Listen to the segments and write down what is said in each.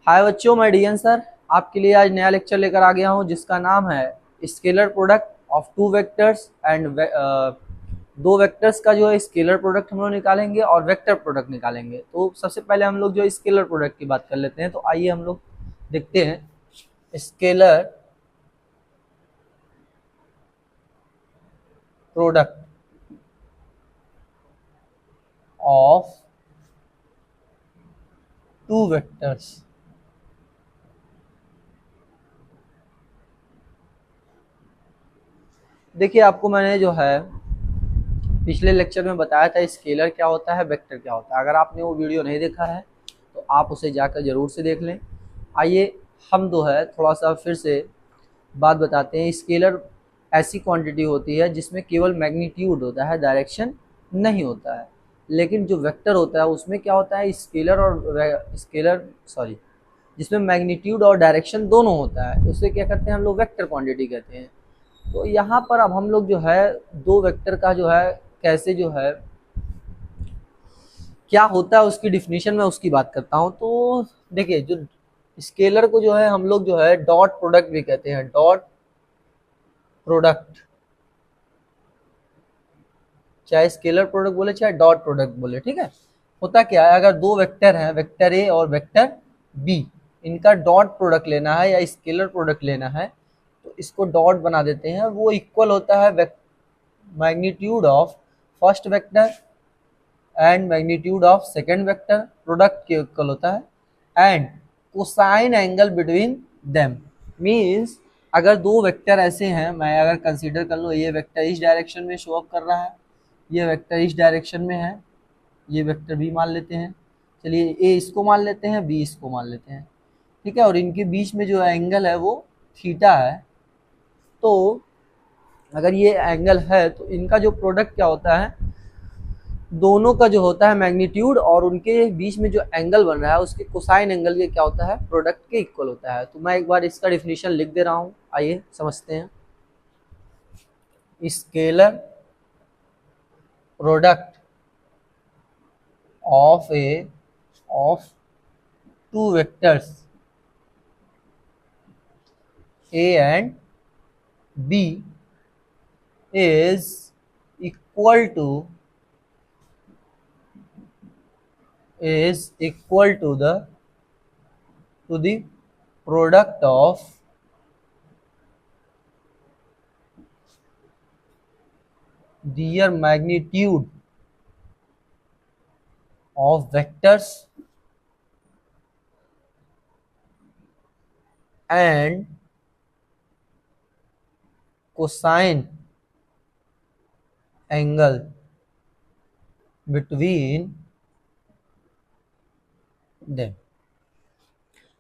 हाय बच्चों, मैं DN sir आपके लिए आज नया लेक्चर लेकर आ गया हूं जिसका नाम है scalar product of two vectors and दो वेक्टर्स का जो है स्केलर प्रोडक्ट हम लोग निकालेंगे और वेक्टर प्रोडक्ट निकालेंगे। तो सबसे पहले हम लोग जो स्केलर प्रोडक्ट की बात कर लेते हैं। तो आइए हम लोग देखते हैं scalar product of two vectors. देखिए, आपको मैंने जो है पिछले लेक्चर में बताया था स्केलर क्या होता है, वेक्टर क्या होता है। अगर आपने वो वीडियो नहीं देखा है तो आप उसे जाकर ज़रूर से देख लें। आइए हम जो है थोड़ा सा फिर से बात बताते हैं। स्केलर ऐसी क्वांटिटी होती है जिसमें केवल मैग्नीट्यूड होता है, डायरेक्शन नहीं होता है। लेकिन जो वेक्टर होता है उसमें क्या होता है, जिसमें मैग्नीट्यूड और डायरेक्शन दोनों होता है, उसे क्या करते हैं हम लोग, वेक्टर क्वांटिटी कहते हैं। तो यहाँ पर अब हम लोग जो है दो वेक्टर का जो है कैसे जो है क्या होता है उसकी डिफिनीशन में उसकी बात करता हूँ। तो देखिए, जो स्केलर को जो है हम लोग जो है डॉट प्रोडक्ट भी कहते हैं, डॉट प्रोडक्ट, चाहे स्केलर प्रोडक्ट बोले चाहे डॉट प्रोडक्ट बोले, ठीक है। होता क्या है, अगर दो वेक्टर हैं, वेक्टर ए और वेक्टर बी, इनका डॉट प्रोडक्ट लेना है या स्केलर प्रोडक्ट लेना है तो इसको डॉट बना देते हैं। वो इक्वल होता है magnitude of first vector and magnitude of second vector, product के इक्वल होता है। And cosine angle between them means, अगर दो वेक्टर ऐसे हैं, मैं अगर कंसीडर कर लो ये वेक्टर इस डायरेक्शन में शो अप कर रहा है, ये वेक्टर इस डायरेक्शन में है, ये वेक्टर बी मान लेते हैं, चलिए ए इसको मान लेते हैं, बी इसको मान लेते हैं, ठीक है। और इनके बीच में जो एंगल है वो थीटा है। तो अगर ये एंगल है तो इनका जो प्रोडक्ट क्या होता है, दोनों का जो होता है मैग्नीट्यूड और उनके बीच में जो एंगल बन रहा है उसके कोसाइन एंगल के क्या होता है, प्रोडक्ट के इक्वल होता है। तो मैं एक बार इसका डिफिनीशन लिख दे रहा हूँ, आइए समझते हैं। Scalar product of two vectors A and B is equal to the product of their magnitude of vectors and cosine angle between them।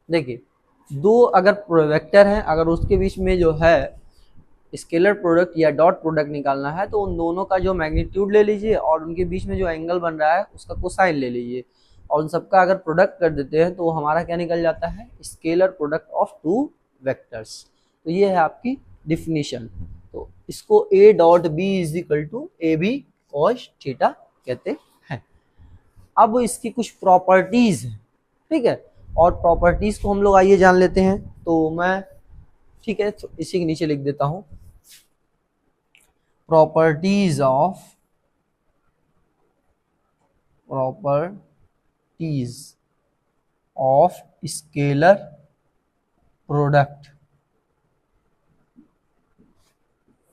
देखिए, दो अगर वेक्टर हैं, अगर उसके बीच में जो है स्केलर प्रोडक्ट या डॉट प्रोडक्ट निकालना है तो उन दोनों का जो मैग्नीट्यूड ले लीजिए और उनके बीच में जो एंगल बन रहा है उसका कोसाइन ले लीजिए, और उन सबका अगर प्रोडक्ट कर देते हैं तो हमारा क्या निकल जाता है, scalar product of two vectors. तो ये है आपकी डिफिनीशन। तो इसको A dot B is equal to A B cos theta कहते हैं। अब इसकी कुछ प्रॉपर्टीज है, ठीक है, और प्रॉपर्टीज को हम लोग आइए जान लेते हैं। तो मैं, ठीक है, तो इसी के नीचे लिख देता हूं, properties of scalar product.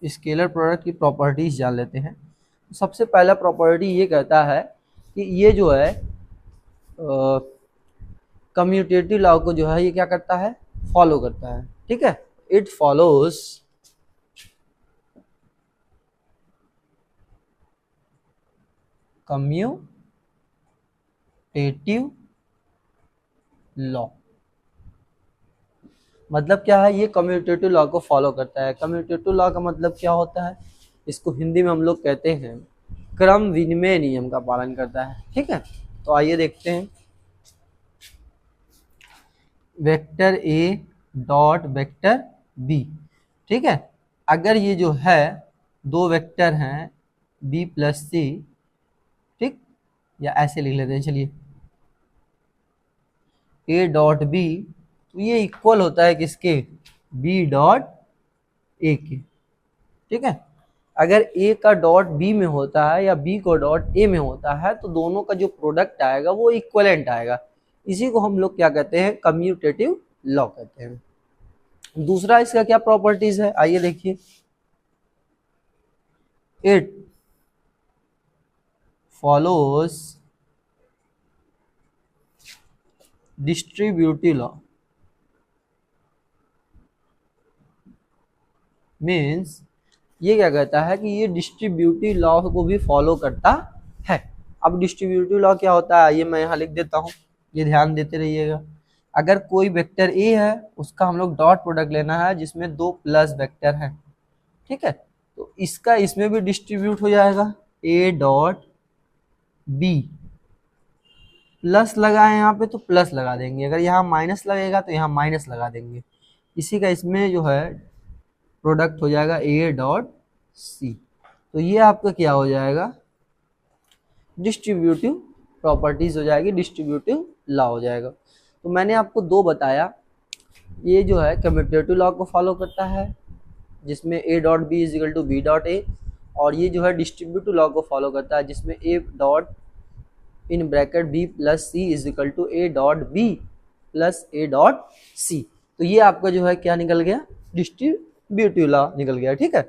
Scalar product की प्रॉपर्टीज जान लेते हैं। सबसे पहला प्रॉपर्टी ये कहता है कि ये जो है कम्यूटेटिव लॉ को जो है ये क्या करता है, फॉलो करता है, ठीक है। It follows commutative law. मतलब क्या है, ये कम्यूटेटिव लॉ को फॉलो करता है। कम्यूटेटिव लॉ का मतलब क्या होता है, इसको हिंदी में हम लोग कहते हैं क्रम विनिमय नियम का पालन करता है, ठीक है। तो आइए देखते हैं, vector A dot vector B, ठीक है। अगर ये जो है दो वेक्टर हैं बी प्लस सी, ठीक, या ऐसे लिख लेते हैं, चलिए ए डॉट बी, तो ये इक्वल होता है किसके, बी डॉट ए के, ठीक है। अगर ए का डॉट बी में होता है या बी को डॉट ए में होता है तो दोनों का जो प्रोडक्ट आएगा वो इक्वलेंट आएगा। इसी को हम लोग क्या कहते हैं, कम्यूटेटिव लॉ कहते हैं। दूसरा इसका क्या प्रॉपर्टीज है, आइए देखिए। It follows distributive law, means ये क्या कहता है कि ये डिस्ट्रीब्यूटिव लॉ को भी फॉलो करता है। अब डिस्ट्रीब्यूटिव लॉ क्या होता है, ये मैं यहाँ लिख देता हूँ, ये ध्यान देते रहिएगा। अगर कोई वेक्टर ए है उसका हम लोग डॉट प्रोडक्ट लेना है जिसमें दो प्लस वेक्टर हैं, ठीक है, तो इसका इसमें भी डिस्ट्रीब्यूट हो जाएगा। ए डॉट बी, प्लस लगा है यहाँ पे तो प्लस लगा देंगे, अगर यहाँ माइनस लगेगा तो यहाँ माइनस लगा देंगे। इसी का इसमें जो है प्रोडक्ट हो जाएगा ए डॉट सी। तो ये आपका क्या हो जाएगा, डिस्ट्रीब्यूटिव प्रॉपर्टीज हो जाएगी, डिस्ट्रीब्यूटिव लॉ हो जाएगा। तो मैंने आपको दो बताया, ये जो है कम्यूटेटिव लॉ को फॉलो करता है जिसमें A dot B is equal to B dot A, और ये जो है डिस्ट्रीब्यूटिव लॉ को फॉलो करता है जिसमें A dot in bracket B plus C is equal to A dot B plus A dot C. तो ये आपका जो है क्या निकल गया, डिस्ट्रीब्यूटिव लॉ निकल गया, ठीक है।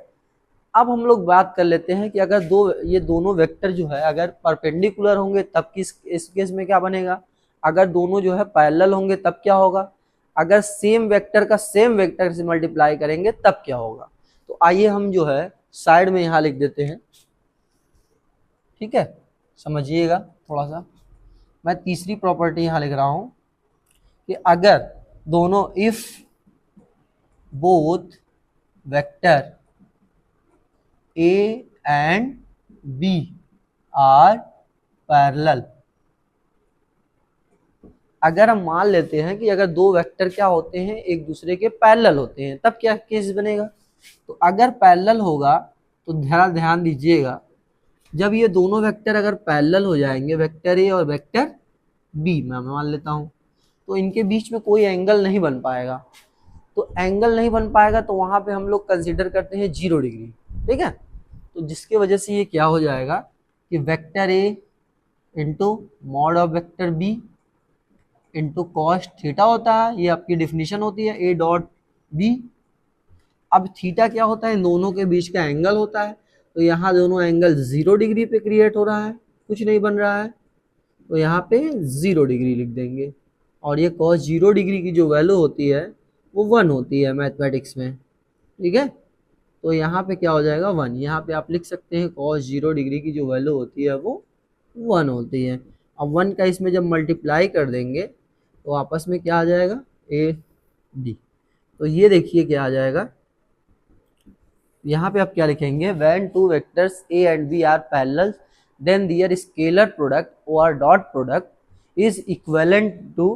अब हम लोग बात कर लेते हैं कि अगर ये दोनों वेक्टर जो है अगर परपेंडिकुलर होंगे तब इस केस में क्या बनेगा, अगर दोनों जो है पैरेलल होंगे तब क्या होगा, अगर सेम वेक्टर का सेम वेक्टर से मल्टीप्लाई करेंगे तब क्या होगा। तो आइए हम जो है साइड में यहाँ लिख देते हैं, ठीक है, समझिएगा थोड़ा सा। मैं तीसरी प्रॉपर्टी यहाँ लिख रहा हूं कि अगर दोनों, if both vector A and B are parallel, अगर हम मान लेते हैं कि अगर दो वेक्टर क्या होते हैं, एक दूसरे के पैरेलल होते हैं, तब क्या केस बनेगा। तो अगर पैरेलल होगा तो ध्यान दीजिएगा, जब ये दोनों वेक्टर अगर पैरेलल हो जाएंगे, वेक्टर ए और वेक्टर बी मैं मान लेता हूं, तो इनके बीच में कोई एंगल नहीं बन पाएगा। तो एंगल नहीं बन पाएगा तो वहां पे हम लोग कंसीडर करते हैं 0 डिग्री, ठीक है। तो जिसके वजह से ये क्या हो जाएगा कि vector A into mod of vector B into cos theta होता है, ये आपकी डिफिनीशन होती है ए डॉट बी। अब थीटा क्या होता है, इन दोनों के बीच का एंगल होता है, तो यहाँ दोनों एंगल 0 डिग्री पे क्रिएट हो रहा है, कुछ नहीं बन रहा है, तो यहाँ पे 0 डिग्री लिख देंगे। और ये कॉस 0 डिग्री की जो वैल्यू होती है वो 1 होती है मैथमेटिक्स में, ठीक है। तो यहाँ पे क्या हो जाएगा 1, यहाँ पे आप लिख सकते हैं कॉस 0 डिग्री की जो वैल्यू होती है वो 1 होती है। अब 1 का इसमें जब मल्टीप्लाई कर देंगे तो आपस में क्या आ जाएगा, ए डी। तो ये देखिए क्या आ जाएगा, यहाँ पे आप क्या लिखेंगे, when two vectors A and B are parallel then their scalar product और dot product is equivalent to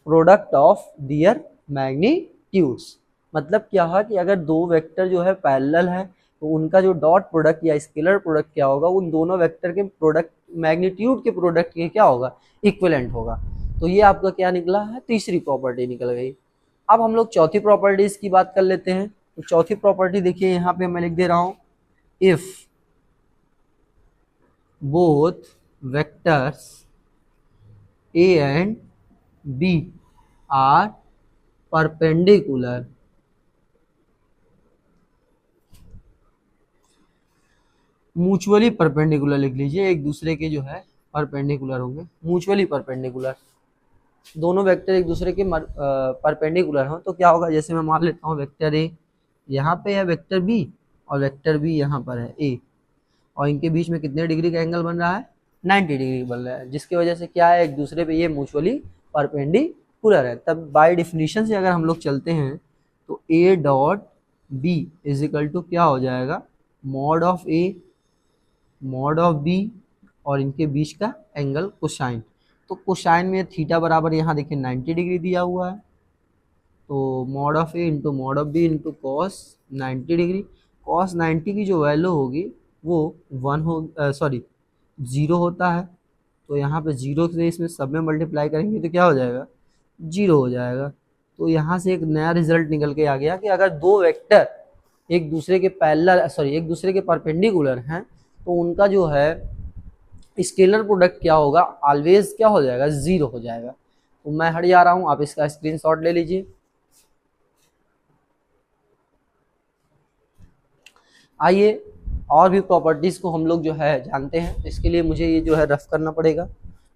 product of their magnitudes. मतलब क्या है कि अगर दो वेक्टर जो है पैरेलल है तो उनका जो डॉट प्रोडक्ट या स्केलर प्रोडक्ट क्या होगा, उन दोनों वेक्टर के प्रोडक्ट मैग्नीट्यूड के प्रोडक्ट के क्या होगा, इक्विवेलेंट होगा। तो ये आपका क्या निकला है, तीसरी प्रॉपर्टी निकल गई। अब हम लोग चौथी प्रॉपर्टीज की बात कर लेते हैं। तो चौथी प्रॉपर्टी देखिए यहाँ पे मैं लिख दे रहा हूं, if both vectors A and B are perpendicular mutually perpendicular लिख लीजिए, एक दूसरे के जो है परपेंडिकुलर होंगे, म्यूचुअली परपेंडिकुलर, दोनों वेक्टर एक दूसरे के परपेंडिकुलर हो तो क्या होगा, जैसे मैं मान लेता हूँ वेक्टर ए यहाँ पे है, वेक्टर बी और वेक्टर बी यहाँ पर है ए, और इनके बीच में कितने डिग्री का एंगल बन रहा है, 90 डिग्री बन रहा है, जिसकी वजह से क्या है, एक दूसरे पे ये म्यूचुअली परपेंडिकुलर है। तब बाय डिफिनीशन से अगर हम लोग चलते हैं तो A dot B is equal to क्या हो जाएगा, mod of A mod of B और इनके बीच का एंगल कोसाइन। तो कोसाइन में थीटा बराबर यहाँ देखिए 90 डिग्री दिया हुआ है, तो mod of A into mod of B into cos 90 degree. Cos 90 की जो वैल्यू होगी वो 0 होता है, तो यहाँ पे 0 से इसमें सब में मल्टीप्लाई करेंगे तो क्या हो जाएगा, जीरो हो जाएगा। तो यहाँ से एक नया रिजल्ट निकल के आ गया कि अगर दो वेक्टर एक दूसरे के पैरेलल सॉरी एक दूसरे के परपेंडिकुलर हैं तो उनका जो है स्केलर प्रोडक्ट क्या होगा, ऑलवेज क्या हो जाएगा, जीरो हो जाएगा। तो मैं हट जा रहा हूँ, आप इसका स्क्रीनशॉट ले लीजिए। आइए और भी प्रॉपर्टीज को हम लोग जो है जानते हैं। इसके लिए मुझे ये जो है रफ करना पड़ेगा,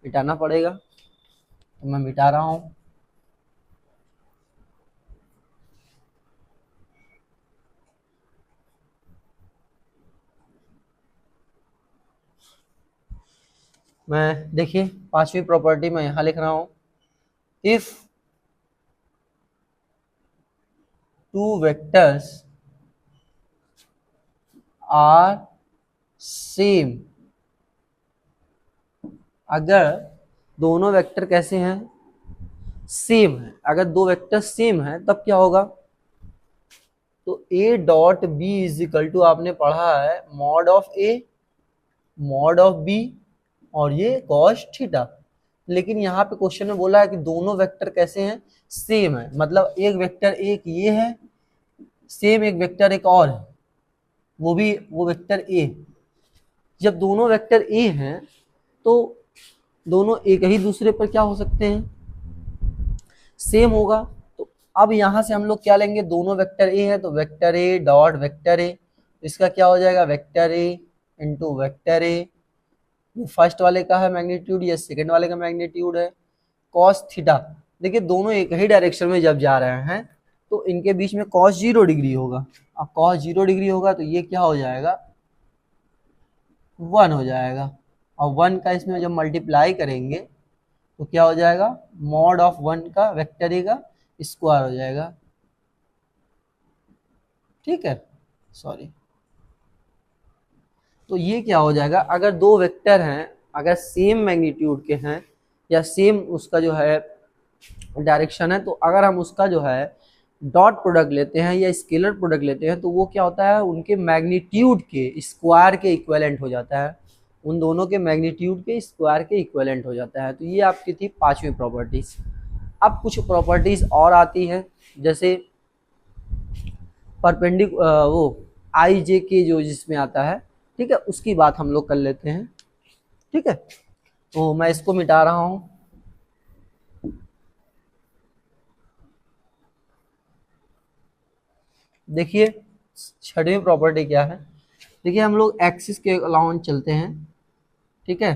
मिटाना पड़ेगा, तो मैं मिटा रहा हूँ। मैं देखिए 5वीं प्रॉपर्टी मैं यहाँ लिख रहा हूँ, if two vectors are same, अगर दोनों वेक्टर कैसे हैं, सेम है। अगर दो वेक्टर सेम है तब क्या होगा, तो A dot B is equal to आपने पढ़ा है mod of A mod of B और ये कॉस थीटा। लेकिन यहाँ पे क्वेश्चन में बोला है कि दोनों वेक्टर कैसे हैं, सेम है। मतलब एक वेक्टर एक ये है सेम, एक वेक्टर एक और है, वो वेक्टर ए। जब दोनों वेक्टर ए हैं तो दोनों एक ही दूसरे पर क्या हो सकते हैं, सेम होगा। तो अब यहां से हम लोग क्या लेंगे, दोनों वेक्टर ए है तो vector A dot vector A, इसका क्या हो जाएगा, vector A into vector A. First वाले का है मैग्नीट्यूड, ये सेकंड वाले का मैग्नीट्यूड है। कॉस थीटा, देखिए दोनों एक ही डायरेक्शन में जब जा रहे हैं तो इनके बीच में कॉस 0 डिग्री होगा। अब कॉस 0 डिग्री होगा तो ये क्या हो जाएगा, 1 हो जाएगा। और 1 का इसमें जब मल्टीप्लाई करेंगे तो क्या हो जाएगा, मॉड ऑफ 1 का वेक्टर ए का स्क्वायर हो जाएगा। ठीक है, सॉरी। तो ये क्या हो जाएगा, अगर दो वेक्टर हैं, अगर सेम मैग्नीट्यूड के हैं या सेम उसका जो है डायरेक्शन है, तो अगर हम उसका जो है डॉट प्रोडक्ट लेते हैं या स्केलर प्रोडक्ट लेते हैं तो वो क्या होता है, उनके मैग्नीट्यूड के स्क्वायर के इक्विवेलेंट हो जाता है। उन दोनों के मैग्नीट्यूड के स्क्वायर के इक्विवेलेंट हो जाता है। तो ये आपकी थी 5वीं प्रॉपर्टीज। अब कुछ प्रॉपर्टीज और आती है, जैसे परपेंडिक वो आई जे के जो जिसमें आता है, ठीक है, उसकी बात हम लोग कर लेते हैं। ठीक है, तो मैं इसको मिटा रहा हूं। देखिए 6वीं प्रॉपर्टी क्या है, देखिए हम लोग एक्सिस के अलाउंस चलते हैं। ठीक है,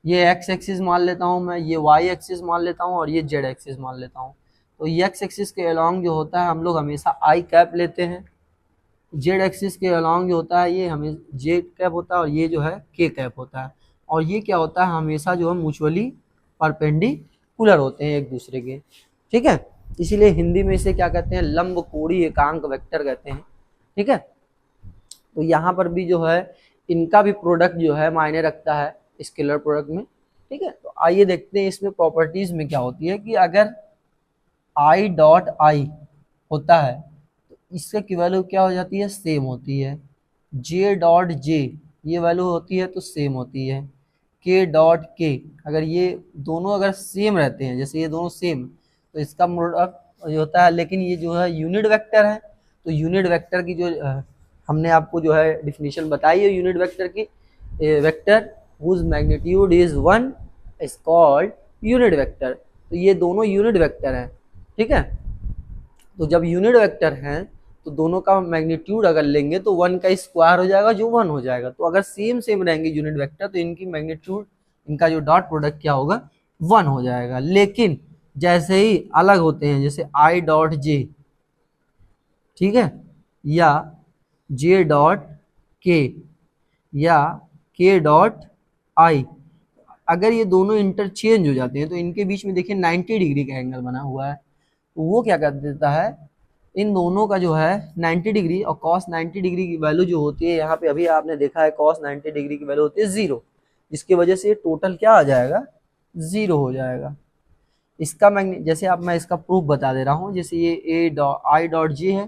ये एक्स एक्सिस मान लेता हूं मैं, ये वाई एक्सिस मान लेता हूं और ये जेड एक्सिस मान लेता हूं। तो ये एक्स एक्सिस के अलाउंग जो होता है हम लोग हमेशा आई कैप लेते हैं। जेड एक्सिस के अलाउंग जो होता है ये हमें जे कैप होता है और ये जो है के कैप होता है। और ये क्या होता है, हमेशा जो है म्यूचुअली परपेंडिकुलर होते हैं एक दूसरे के। ठीक है, इसीलिए हिंदी में इसे क्या कहते हैं, लंब कोणीय एकांक वेक्टर कहते हैं। ठीक है, तो यहाँ पर भी जो है इनका भी प्रोडक्ट जो है मायने रखता है स्केलर प्रोडक्ट में। ठीक है, तो आइए देखते हैं इसमें प्रॉपर्टीज में क्या होती है कि अगर आई डॉट आई होता है तो इससे की वैल्यू क्या हो जाती है, सेम होती है। जे डॉट जे ये वैल्यू होती है तो सेम होती है। के डॉट के, अगर ये दोनों अगर सेम रहते हैं, जैसे ये दोनों सेम, तो इसका प्रोडक्ट जो होता है। लेकिन ये जो है यूनिट वेक्टर है, तो यूनिट वेक्टर की जो हमने आपको जो है डिफिनीशन बताई है यूनिट वेक्टर की, vector whose magnitude is 1 is called unit vector. तो ये दोनों यूनिट वेक्टर हैं। ठीक है, तो जब यूनिट वेक्टर हैं तो दोनों का मैग्नीट्यूड अगर लेंगे तो 1 का स्क्वायर हो जाएगा जो 1 हो जाएगा। तो अगर सेम सेम रहेंगे यूनिट वेक्टर तो इनकी मैग्नीट्यूड, इनका जो डॉट प्रोडक्ट क्या होगा, 1 हो जाएगा। लेकिन जैसे ही अलग होते हैं, जैसे आई डॉट जे, ठीक है, या जे डॉट के या के डॉट आई, अगर ये दोनों इंटरचेंज हो जाते हैं तो इनके बीच में देखिए 90 डिग्री का एंगल बना हुआ है। तो वो क्या कर देता है, इन दोनों का जो है 90 डिग्री और कॉस 90 डिग्री की वैल्यू जो होती है, यहाँ पे अभी आपने देखा है कॉस 90 डिग्री की वैल्यू होती है 0, जिसकी वजह से टोटल क्या आ जाएगा, 0 हो जाएगा। इसका जैसे आप मैं इसका प्रूफ बता दे रहा हूँ, जैसे ये ए डॉट आई डॉट जे है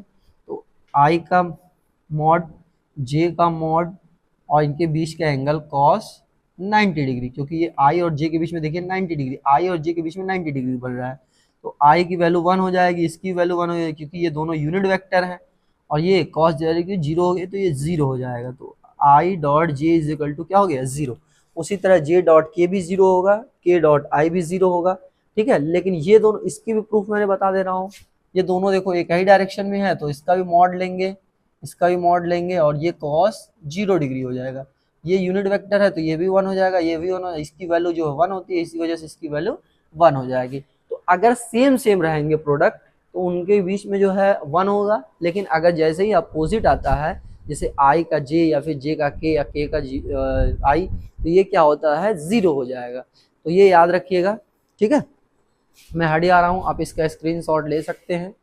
तो आई का मॉड जे का मॉड और इनके बीच का एंगल कॉस 90 डिग्री, क्योंकि ये आई और जे के बीच में देखिए 90 डिग्री, आई और जे के बीच में 90 डिग्री बन रहा है। तो आई की वैल्यू 1 हो जाएगी, इसकी वैल्यू 1 हो जाएगी, क्योंकि ये दोनों यूनिट वेक्टर हैं। और ये कॉस डायरेक्टली 0 हो गई तो ये 0 हो जाएगा। तो I dot J is equal to क्या हो गया, 0। उसी तरह जे डॉट के भी 0 होगा, के डॉट आई भी 0 होगा, ठीक है। लेकिन ये दोनों, इसकी भी प्रूफ मैंने बता दे रहा हूँ, ये दोनों देखो एक ही डायरेक्शन में है, तो इसका भी मॉड लेंगे, इसका भी मॉड लेंगे, और ये कॉस 0 डिग्री हो जाएगा। ये यूनिट वेक्टर है तो ये भी 1 हो जाएगा, ये भी 1 हो, इसकी वैल्यू जो है 1 होती है, इसी वजह से इसकी वैल्यू 1 हो जाएगी। तो अगर सेम सेम रहेंगे प्रोडक्ट तो उनके बीच में जो है 1 होगा, लेकिन अगर जैसे ही अपोजिट आता है, जैसे आई का जे या फिर जे का के या के का आई, तो ये क्या होता है, 0 हो जाएगा। तो ये याद रखिएगा, ठीक है। मैं हट आ रहा हूँ, आप इसका स्क्रीनशॉट ले सकते हैं,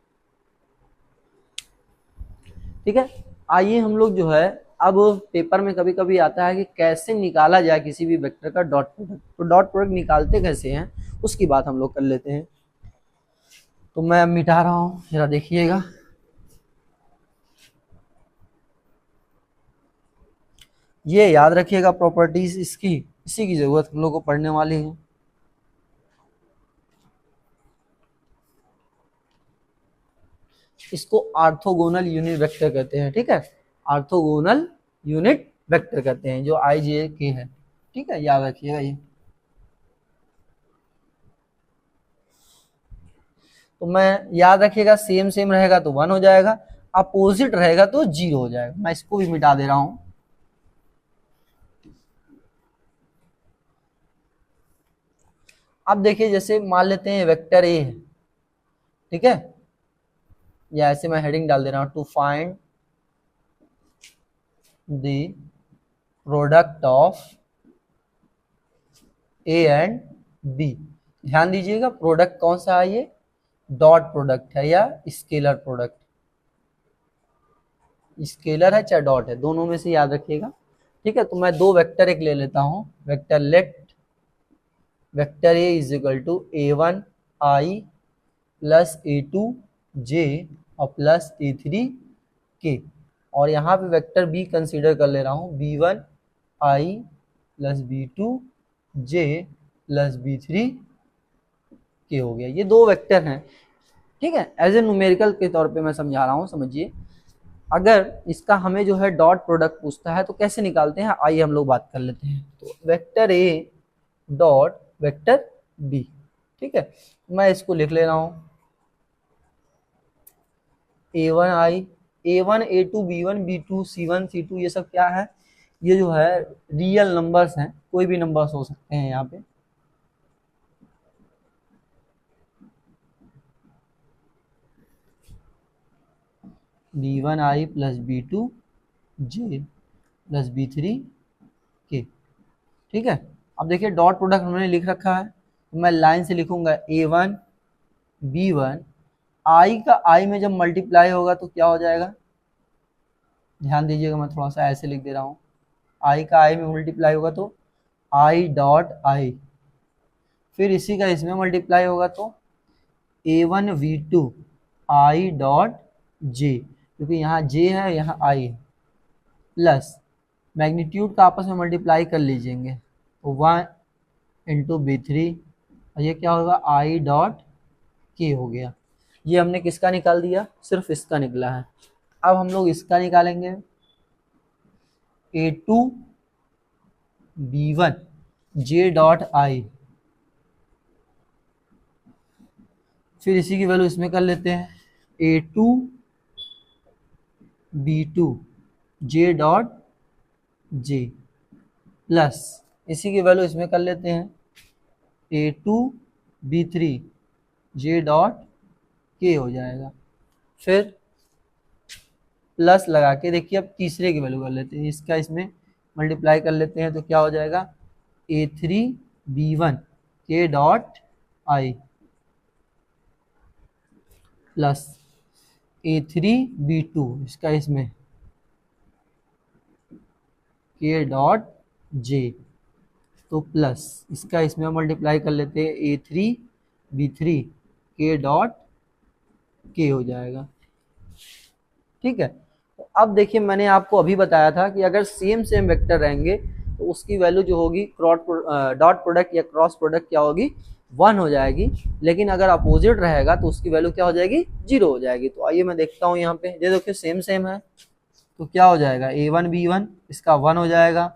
ठीक है। आइए हम लोग जो है, अब पेपर में कभी कभी आता है कि कैसे निकाला जाए किसी भी वेक्टर का डॉट प्रोडक्ट। तो डॉट प्रोडक्ट निकालते कैसे हैं उसकी बात हम लोग कर लेते हैं। तो मैं अब मिटा रहा हूँ, जरा देखिएगा। ये याद रखिएगा प्रॉपर्टीज इसकी, इसी की जरूरत हम लोग को पढ़ने वाली है। इसको ऑर्थोगोनल यूनिट वेक्टर कहते हैं, ठीक है। ऑर्थोगोनल यूनिट वेक्टर कहते हैं, जो आई जे के है, ठीक है, याद रखिएगा ये। तो मैं याद रखिएगा, सेम सेम रहेगा तो 1 हो जाएगा, अपोजिट रहेगा तो 0 हो जाएगा। मैं इसको भी मिटा दे रहा हूं। अब देखिए, जैसे मान लेते हैं वेक्टर ए है, ठीक है, या ऐसे मैं हेडिंग डाल दे रहा हूं, to find the product of A and B. ध्यान दीजिएगा, प्रोडक्ट कौन सा है, ये डॉट प्रोडक्ट है या स्केलर प्रोडक्ट। स्केलर है चाहे डॉट है, दोनों में से याद रखिएगा, ठीक है। तो मैं दो वेक्टर एक ले लेता हूं, vector let vector A is equal to a1 i plus a2 j और प्लस a3 k, और यहाँ पे वेक्टर बी कंसीडर कर ले रहा हूँ, b1 i plus b2 j plus b3 k हो गया। ये दो वेक्टर हैं, ठीक है। एज ए न्यूमेरिकल के तौर पे मैं समझा रहा हूँ, समझिए। अगर इसका हमें जो है डॉट प्रोडक्ट पूछता है तो कैसे निकालते हैं, आइए हम लोग बात कर लेते हैं। तो vector A dot vector B, ठीक है। मैं इसको लिख ले रहा हूं, a1 i, a1 a2 b1 b2 c1 c2, ये सब क्या है, ये जो है रियल नंबर्स हैं, कोई भी नंबर्स हो सकते हैं यहाँ पे। b1 i plus b2 j plus b3 k, ठीक है। अब देखिए डॉट प्रोडक्ट हमने लिख रखा है, तो मैं लाइन से लिखूंगा a1 b1, आई का आई में जब मल्टीप्लाई होगा तो क्या हो जाएगा, ध्यान दीजिएगा, मैं थोड़ा सा ऐसे लिख दे रहा हूँ, आई का आई में मल्टीप्लाई होगा तो आई डॉट आई, फिर इसी का इसमें मल्टीप्लाई होगा तो a1 v2 आई डॉट जे, क्योंकि यहाँ जे है यहाँ आई है, प्लस मैग्नीट्यूड का आपस में मल्टीप्लाई कर लीजिएंगे तो 1 इंटू b3, और ये क्या होगा, आई डॉट के हो गया। ये हमने किसका निकाल दिया, सिर्फ इसका निकला है। अब हम लोग इसका निकालेंगे, a2 b1 j dot I, फिर इसी की वैल्यू इसमें कर लेते हैं, a2 b2 j dot j, plus इसी की वैल्यू इसमें कर लेते हैं, a2 b3 j dot k हो जाएगा। फिर प्लस लगा के देखिए, अब तीसरे की वैल्यू कर लेते हैं, इसका इसमें मल्टीप्लाई कर लेते हैं तो क्या हो जाएगा, a3 b1 k dot I plus a3 b2, इसका इसमें k डॉट j, तो प्लस इसका इसमें मल्टीप्लाई कर लेते हैं, a3 b3 k dot k हो जाएगा, ठीक है। तो अब देखिए, मैंने आपको अभी बताया था कि अगर सेम सेम वेक्टर रहेंगे तो उसकी वैल्यू जो होगी डॉट प्रोडक्ट या क्रॉस प्रोडक्ट क्या होगी, 1 हो जाएगी। लेकिन अगर अपोजिट रहेगा तो उसकी वैल्यू क्या हो जाएगी, 0 हो जाएगी। तो आइए मैं देखता हूँ यहाँ पे, ये देखिए सेम सेम है, तो क्या हो जाएगा a1 b1 इसका 1 हो जाएगा।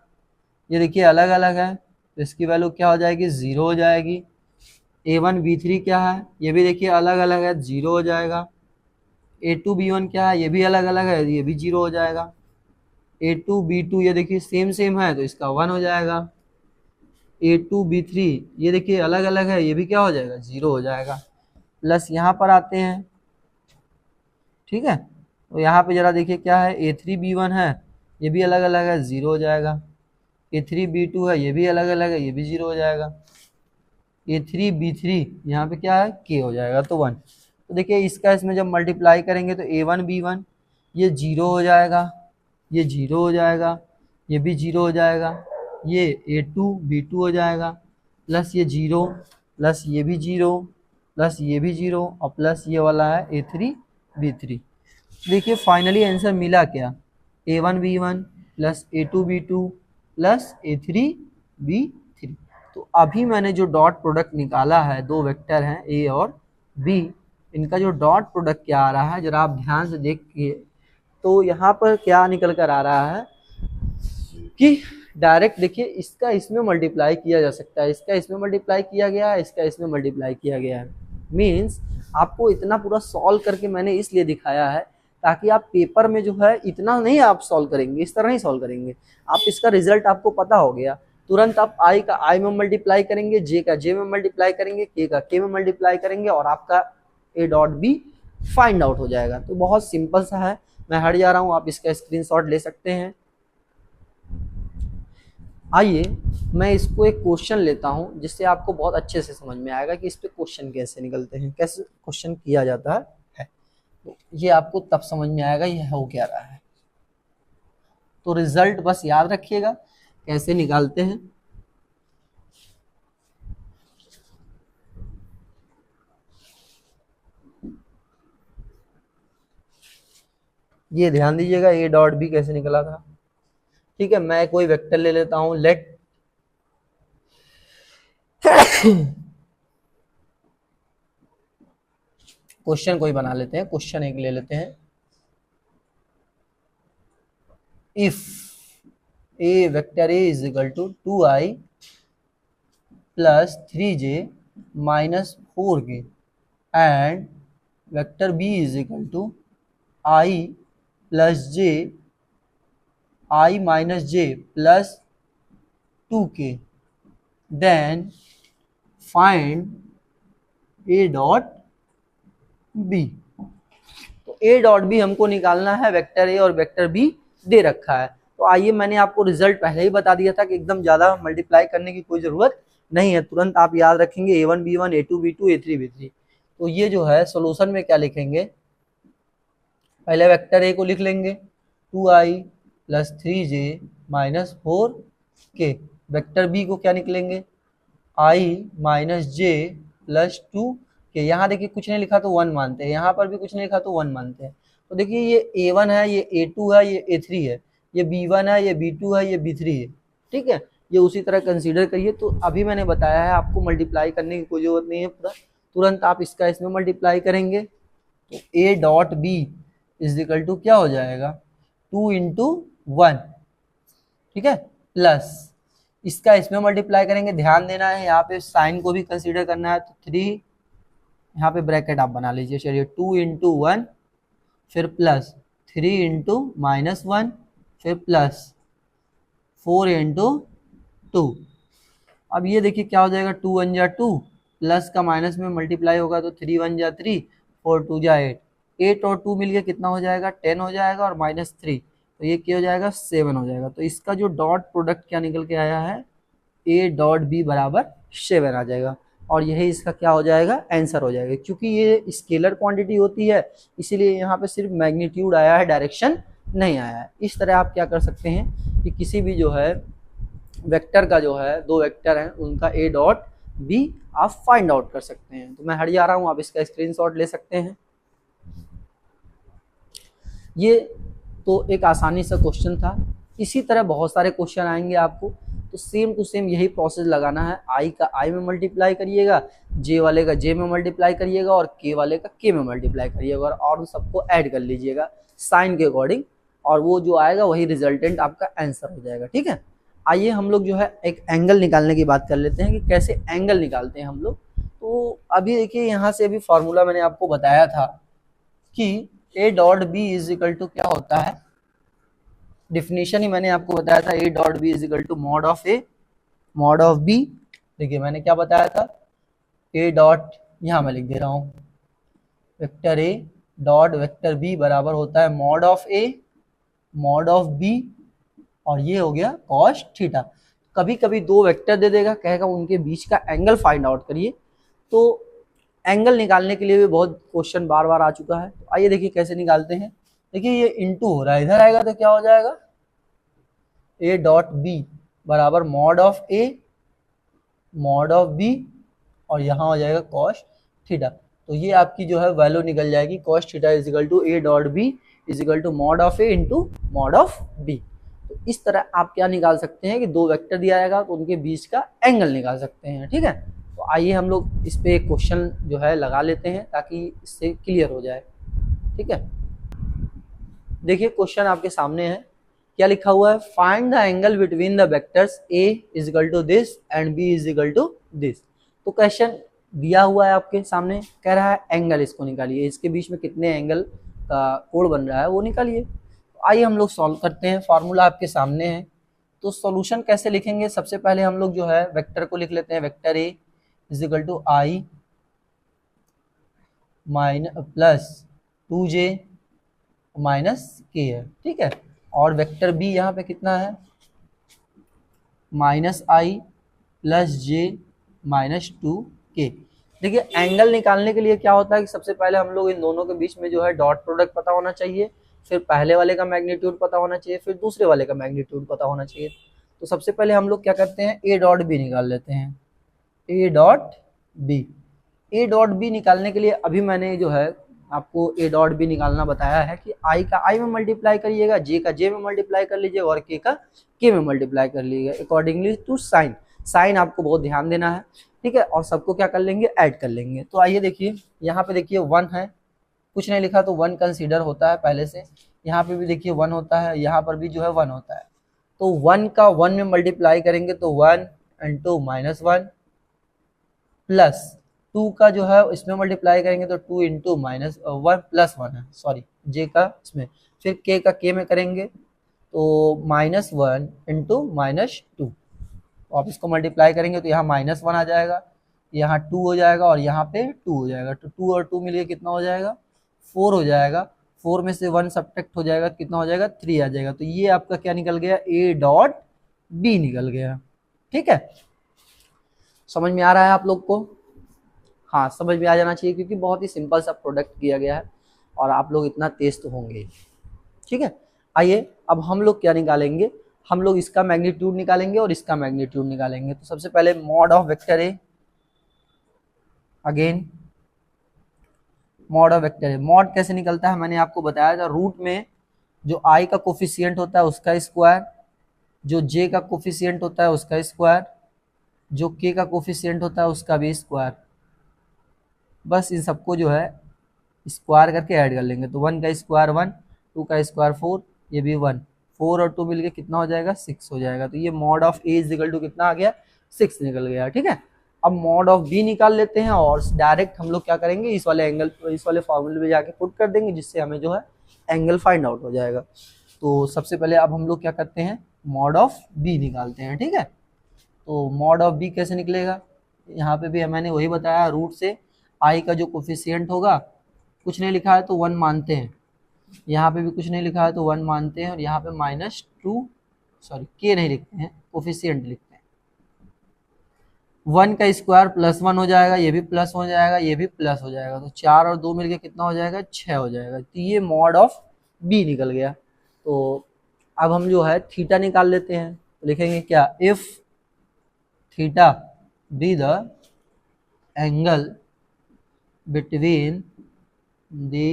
ये देखिए अलग अलग है तो इसकी वैल्यू क्या हो जाएगी, 0 हो जाएगी। a1 b3 क्या है, ये भी देखिए अलग अलग है, 0 हो जाएगा। a2 b1 क्या है, ये भी अलग अलग है, ये भी 0 हो जाएगा। a2 b2 ये देखिए सेम सेम है तो इसका 1 हो जाएगा। a2 b3 ये देखिए अलग अलग है, ये भी क्या हो जाएगा, 0 हो जाएगा। प्लस यहाँ पर आते हैं, ठीक है, तो यहाँ पे जरा देखिए क्या है, a3 b1 है, ये भी अलग अलग है, 0 हो जाएगा। a3 b2 है, ये भी अलग अलग है, ये भी 0 हो जाएगा। a3 b3 यहाँ पे क्या है, k हो जाएगा, तो 1। तो देखिए इसका इसमें जब मल्टीप्लाई करेंगे तो a1 b1 ये 0 हो जाएगा, ये 0 हो जाएगा, ये भी 0 हो जाएगा, ये a2 b2 हो जाएगा, प्लस ये 0, प्लस ये भी 0, प्लस ये भी 0 और प्लस ये वाला है a3 b3। देखिए फाइनली आंसर मिला क्या, a1 b1 plus a2 b2 plus a3 b3। तो अभी मैंने जो डॉट प्रोडक्ट निकाला है, दो वेक्टर हैं a और b, इनका जो डॉट प्रोडक्ट क्या आ रहा है जरा आप ध्यान से देखिए। तो यहाँ पर क्या निकल कर आ रहा है कि डायरेक्ट देखिए इसका इसमें मल्टीप्लाई किया जा सकता है, इसका इसमें मल्टीप्लाई किया गया है, इसका इसमें मल्टीप्लाई किया गया है। मीन्स आपको इतना पूरा सॉल्व करके मैंने इसलिए दिखाया है ताकि आप पेपर में जो है इतना नहीं आप सॉल्व करेंगे, इस तरह नहीं सॉल्व करेंगे आप, इसका रिजल्ट आपको पता हो गया, तुरंत आप आई का आई में मल्टीप्लाई करेंगे, जे का जे में मल्टीप्लाई करेंगे, के का के में मल्टीप्लाई करेंगे और आपका A dot B find out हो जाएगा। तो बहुत सिंपल सा है, मैं हट जा रहा हूँ, आप इसका स्क्रीनशॉट ले सकते हैं। आइए मैं इसको एक क्वेश्चन लेता हूं जिससे आपको बहुत अच्छे से समझ में आएगा कि इस पे क्वेश्चन कैसे निकलते हैं, कैसे क्वेश्चन किया जाता है। तो ये आपको तब समझ में आएगा ये हो क्या रहा है। तो रिजल्ट बस याद रखिएगा कैसे निकालते हैं। ये ध्यान दीजिएगा ए डॉट बी कैसे निकला था। ठीक है, मैं कोई वेक्टर ले लेता हूं, लेट क्वेश्चन कोई बना लेते हैं, क्वेश्चन एक ले लेते हैं। If a vector A is equal to 2i plus 3j minus 4k and vector B is equal to i plus j i minus j plus 2k, then find A dot B. तो A dot B हमको निकालना है, vector A और vector B दे रखा है। तो आइए मैंने आपको रिजल्ट पहले ही बता दिया था कि एकदम ज्यादा मल्टीप्लाई करने की कोई जरूरत नहीं है, तुरंत आप याद रखेंगे a1 b1 a2 b2 a3 b3। तो ये जो है सॉल्यूशन में क्या लिखेंगे, पहले वेक्टर ए को लिख लेंगे 2i plus 3j minus 4k, vector B को क्या निकलेंगे i minus j plus 2k। यहाँ देखिए कुछ नहीं लिखा तो 1 मानते हैं, यहाँ पर भी कुछ नहीं लिखा तो 1 मानते हैं। तो देखिए ये a1 है, ये a2 है, ये a3 है, ये b1 है, ये b2 है, ये b3 है। ठीक है, ये उसी तरह कंसीडर करिए। तो अभी मैंने बताया है आपको मल्टीप्लाई करने की कोई जरूरत नहीं है, पूरा तुरंत आप इसका इसमें मल्टीप्लाई करेंगे। तो a dot B is equal to क्या हो जाएगा 2 इंटू 1, ठीक है, प्लस इसका इसमें मल्टीप्लाई करेंगे। ध्यान देना है यहाँ पे साइन को भी कंसीडर करना है, तो 3 यहाँ पे ब्रैकेट आप बना लीजिए। चलिए 2 इंटू 1 फिर प्लस 3 इंटू माइनस 1 फिर प्लस 4 इंटू 2। अब ये देखिए क्या हो जाएगा 2 1 जा 2 प्लस का माइनस में मल्टीप्लाई होगा तो 3 1 जा 3 4 2 जा 8, 8 और 2 मिलके कितना हो जाएगा 10 हो जाएगा और माइनस 3 तो ये क्या हो जाएगा 7 हो जाएगा। तो इसका जो डॉट प्रोडक्ट क्या निकल के आया है a डॉट बी बराबर 7 आ जाएगा और यही इसका क्या हो जाएगा आंसर हो जाएगा। क्योंकि ये स्केलर क्वांटिटी होती है इसीलिए यहाँ पे सिर्फ मैग्नीट्यूड आया है, डायरेक्शन नहीं आया है। इस तरह आप क्या कर सकते हैं कि किसी भी जो है वेक्टर का जो है दो वेक्टर हैं उनका a डॉट बी आप फाइंड आउट कर सकते हैं। तो मैं हट जा रहा हूँ, आप इसका स्क्रीनशॉट ले सकते हैं। ये तो एक आसानी सा क्वेश्चन था, इसी तरह बहुत सारे क्वेश्चन आएंगे आपको तो सेम टू सेम यही प्रोसेस लगाना है, आई का आई में मल्टीप्लाई करिएगा, जे वाले का जे में मल्टीप्लाई करिएगा और के वाले का के में मल्टीप्लाई करिएगा और सबको ऐड कर लीजिएगा साइन के अकॉर्डिंग, और वो जो आएगा वही रिजल्टेंट आपका आंसर हो जाएगा। ठीक है, आइए हम लोग जो है एक एंगल निकालने की बात कर लेते हैं कि कैसे एंगल निकालते हैं हम लोग। तो अभी देखिए यहाँ से अभी फॉर्मूला मैंने आपको बताया था कि A dot B is equal to क्या होता है, डिफिनीशन ही मैंने आपको बताया था, A dot B is equal to mod of A mod of B. देखिए मैंने क्या बताया था, ए डॉट, यहाँ मैं लिख दे रहा हूँ, vector A dot vector B बराबर होता है mod of A mod of B, और ये हो गया कॉस थीटा। कभी कभी दो वेक्टर दे देगा, कहेगा उनके बीच का एंगल फाइंड आउट करिए, तो एंगल निकालने के लिए भी बहुत क्वेश्चन बार बार आ चुका है। तो आइए देखिए कैसे निकालते हैं। देखिए ये इंटू हो रहा है, इधर आएगा तो क्या हो जाएगा, ए डॉट बी बराबर mod of A mod of B, और यहाँ हो जाएगा कॉस थीटा। तो ये आपकी जो है वैल्यू निकल जाएगी, cos theta is equal to A dot B is equal to mod of A into mod of B. तो इस तरह आप क्या निकाल सकते हैं कि दो वेक्टर दिया जाएगा तो उनके बीच का एंगल निकाल सकते हैं। ठीक है, तो आइए हम लोग इस पे एक क्वेश्चन जो है लगा लेते हैं ताकि इससे क्लियर हो जाए। ठीक है, देखिए क्वेश्चन आपके सामने है, क्या लिखा हुआ है, find the angle between the vectors a is equal to this and b is equal to this. तो क्वेश्चन दिया हुआ है आपके सामने, कह रहा है एंगल इसको निकालिए, इसके बीच में कितने एंगल का कोण बन रहा है वो निकालिए। तो आइए हम लोग सॉल्व करते हैं, फार्मूला आपके सामने है। तो सॉल्यूशन कैसे लिखेंगे, सबसे पहले हम लोग जो है वेक्टर को लिख लेते हैं, vector a is equal to I plus 2j minus K है। ठीक है, और वेक्टर बी यहाँ पे कितना है, माइनस आई प्लस जे माइनस 2k। देखिए एंगल निकालने के लिए क्या होता है कि सबसे पहले हम लोग इन दोनों के बीच में जो है डॉट प्रोडक्ट पता होना चाहिए, फिर पहले वाले का मैग्नीट्यूड पता होना चाहिए, फिर दूसरे वाले का मैग्नीट्यूड पता होना चाहिए। तो सबसे पहले हम लोग क्या करते हैं, ए डॉट बी निकाल लेते हैं, A dot B. A dot B निकालने के लिए अभी मैंने जो है आपको ए डॉट बी निकालना बताया है कि आई का आई में मल्टीप्लाई करिएगा, जे का जे में मल्टीप्लाई कर लीजिएगा और के का के में मल्टीप्लाई कर लीजिएगा अकॉर्डिंगली टू साइन। साइन आपको बहुत ध्यान देना है। ठीक है, और सबको क्या कर लेंगे, ऐड कर लेंगे। तो आइए देखिए यहाँ पे देखिए 1 है, कुछ नहीं लिखा तो 1 कंसीडर होता है पहले से, यहाँ पे भी देखिए 1 होता है, यहाँ पर भी जो है 1 होता है। तो 1 का 1 में मल्टीप्लाई करेंगे तो 1 and 2 -1 प्लस 2 का जो है इसमें मल्टीप्लाई करेंगे तो 2 इंटू माइनस 1 प्लस 1 है, सॉरी जे का इसमें, फिर के का के में करेंगे तो -1 इंटू -2। तो आप इसको मल्टीप्लाई करेंगे तो यहाँ -1 आ जाएगा, यहाँ 2 हो जाएगा और यहाँ पे 2 हो जाएगा। तो 2 और 2 मिलके कितना हो जाएगा, 4 हो जाएगा। 4 में से 1 सब्ट्रैक्ट हो जाएगा, कितना हो जाएगा, 3 आ जाएगा। तो ये आपका क्या निकल गया, ए डॉट बी निकल गया। ठीक है, समझ में आ रहा है आप लोग को, हाँ समझ में आ जाना चाहिए क्योंकि बहुत ही सिंपल सा प्रोडक्ट किया गया है और आप लोग इतना तेज तो होंगे। ठीक है, आइए अब हम लोग क्या निकालेंगे, हम लोग इसका मैग्नीट्यूड निकालेंगे और इसका मैग्नीट्यूड निकालेंगे। तो सबसे पहले mod of vector A, again mod of vector A. Mod कैसे निकलता है मैंने आपको बताया था, रूट में जो आई का कोफिशिएंट होता है उसका स्क्वायर, जो जे का कोफिशिएंट होता है उसका स्क्वायर, जो के का कोफिशिएंट होता है उसका भी स्क्वायर, बस इन सबको जो है स्क्वायर करके ऐड कर लेंगे। तो 1 का स्क्वायर 1, 2 का स्क्वायर 4, ये भी 1, 4 और 2 मिलके कितना हो जाएगा, 6 हो जाएगा। तो ये mod of A is equal to कितना आ गया, 6 निकल गया। ठीक है, अब मॉड ऑफ बी निकाल लेते हैं और डायरेक्ट हम लोग क्या करेंगे, इस वाले एंगल, इस वाले फॉर्मूले में जाके पुट कर देंगे जिससे हमें जो है एंगल फाइंड आउट हो जाएगा। तो सबसे पहले अब हम लोग क्या करते हैं, मॉड ऑफ बी निकालते हैं। ठीक है, तो मॉड ऑफ बी कैसे निकलेगा, यहाँ पे भी मैंने वही बताया, रूट से आई का जो कोफिशिएंट होगा, कुछ नहीं लिखा है तो 1 मानते हैं, यहाँ पे भी कुछ नहीं लिखा है तो 1 मानते हैं, और यहाँ पे -2, सॉरी के नहीं लिखते हैं, कोफिशिएंट लिखते हैं। 1 का स्क्वायर +1 हो जाएगा, ये भी प्लस हो जाएगा, ये भी प्लस हो जाएगा। तो 4 और 2 मिलके कितना हो जाएगा, 6 हो जाएगा। तो ये मॉड ऑफ बी निकल गया। तो अब हम जो है थीटा निकाल लेते हैं, तो लिखेंगे क्या, if theta be the angle between the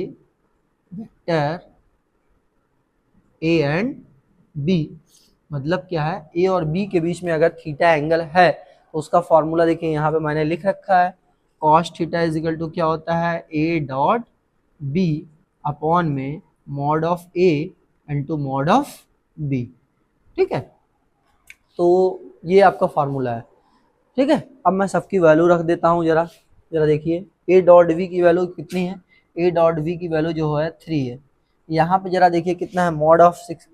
vector a and b, मतलब क्या है, ए और बी के बीच में अगर थीटा एंगल है तो उसका फॉर्मूला देखिए यहाँ पे मैंने लिख रखा है, cos theta is equal to क्या होता है, ए डॉट बी अपॉन में mod of A into mod of B. ठीक है, तो ये आपका फार्मूला है। ठीक है, अब मैं सबकी वैल्यू रख देता हूँ, जरा जरा देखिए ए डॉट वी की वैल्यू कितनी है, ए डॉट वी की वैल्यू जो है 3 है। यहाँ पे जरा देखिए कितना है, मॉड ऑफ 6,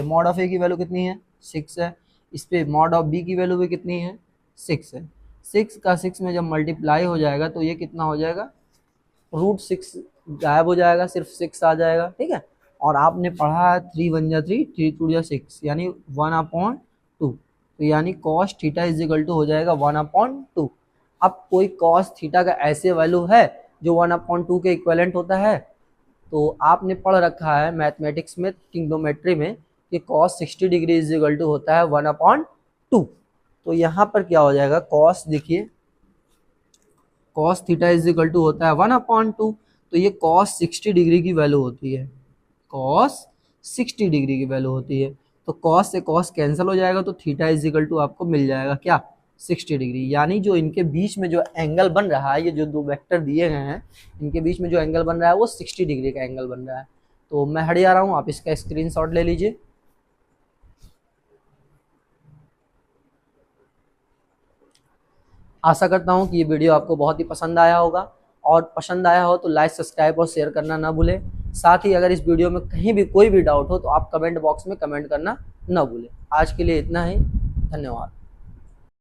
मॉड ऑफ ए की वैल्यू कितनी है 6 है, इस पे मॉड ऑफ बी की वैल्यू भी कितनी है 6 है। 6 का 6 में जब मल्टीप्लाई हो जाएगा तो ये कितना हो जाएगा, √6 गायब हो जाएगा, सिर्फ 6 आ जाएगा। ठीक है, और आपने पढ़ा है 3 1 जा 3, 3 2 जा 6 यानी 1/2, तो यानी cos theta is equal to हो जाएगा 1/2। अब कोई कॉस थीटा का ऐसे वैल्यू है जो 1/2 के इक्विवेलेंट होता है, तो आपने पढ़ रखा है मैथमेटिक्स में, ट्रिग्नोमेट्री में, कि cos 60 degree is equal to होता है 1/2। तो यहाँ पर क्या हो जाएगा, कॉस देखिए cos theta is equal to होता है 1/2, तो ये कॉस 60 डिग्री की वैल्यू होती है, कॉस 60 डिग्री की वैल्यू होती है। तो कॉस से कॉस कैंसिल हो जाएगा, तो थीटा इज इक्वल टू आपको मिल जाएगा क्या, 60 डिग्री। यानी जो इनके बीच में जो एंगल बन रहा है, ये जो दो वेक्टर दिए गए हैं इनके बीच में जो एंगल बन रहा है वो 60 डिग्री का एंगल बन रहा है। तो मैं हट जा रहा हूँ, आप इसका स्क्रीनशॉट ले लीजिए। आशा करता हूँ कि ये वीडियो आपको बहुत ही पसंद आया होगा, और पसंद आया हो तो लाइक सब्सक्राइब और शेयर करना ना भूलें। साथ ही अगर इस वीडियो में कहीं भी कोई भी डाउट हो तो आप कमेंट बॉक्स में कमेंट करना ना भूलें। आज के लिए इतना ही, धन्यवाद।